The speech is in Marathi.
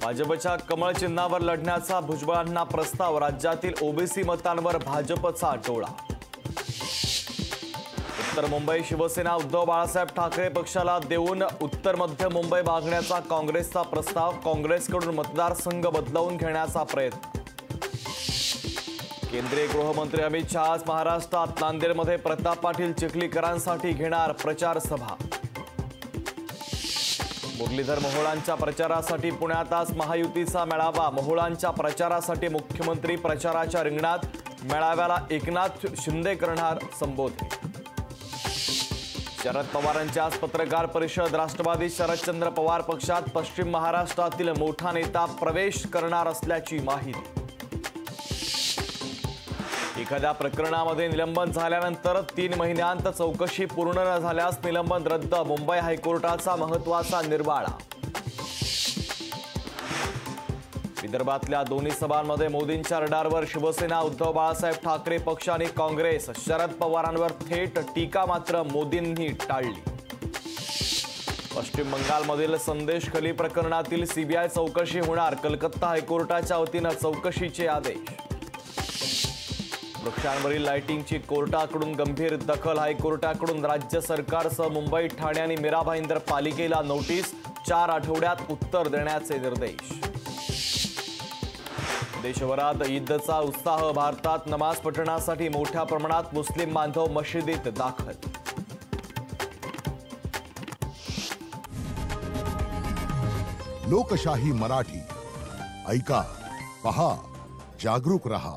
भाजपच्या कमळ चिन्हावर लढण्याचा भुजबळांना प्रस्ताव। राज्यातील ओबीसी मतांवर भाजपचा टोळा। उत्तर मुंबई शिवसेना उद्धव बाळासाहेब ठाकरे पक्षाला देऊन उत्तर मध्य मुंबई मागण्याचा काँग्रेसचा प्रस्ताव। काँग्रेसकडून मतदारसंघ बदलवून घेण्याचा प्रयत्न। केंद्रीय गृहमंत्री अमित शहा आज महाराष्ट्रात नांदेडमध्ये प्रताप पाटील चिखलीकरांसाठी घेणार प्रचार सभा। मुरलीधर मोहोळांच्या प्रचारासाठी पुण्यात आज महायुतीचा मेळावा। मोहोळांच्या प्रचारासाठी मुख्यमंत्री प्रचाराच्या रिंगणात। मेळाव्याला एकनाथ शिंदे करणार संबोधित। शरद पवारांची आज पत्रकार परिषद। राष्ट्रवादी शरदचंद्र पवार पक्षात पश्चिम महाराष्ट्रातील मोठा नेता प्रवेश करणार असल्याची माहिती। एखाद्या प्रकरणामध्ये निलंबन झाल्यानंतर 3 महिन्यांत चौकशी पूर्ण न झाल्यास निलंबन रद्द। मुंबई हायकोर्टाचा महत्त्वाचा निर्वाळा। विदर्भातल्या दोन्ही सभांमध्ये मोदींच्या रडारवर शिवसेना। उद्धव बाळासाहेब ठाकरे पक्ष आणि काँग्रेस। शरद पवारांवर थेट टीका मात्र मोदींनी टाळली। पश्चिम बंगालमधील संदेश खली प्रकरणातील सीबीआय चौकशी होणार। कलकत्ता हायकोर्टाच्या वतीनं चौकशीचे आदेश। वृक्षांवरील लाइटिंगची कोर्टाकडून गंभीर दखल। हायकोर्टाकडून राज्य सरकारसह मुंबई, ठाणे आणि मीरा भाईंदर पालिकेला नोटीस। 4 आठवड्यात उत्तर देण्याचे निर्देश। देशभरात ईदचा उत्साह। भारतात नमाज पठणासाठी मोठ्या प्रमाणात मुस्लिम बांधव मशिदीत दाखल। लोकशाही मराठी ऐका, पहा, जागरूक रहा।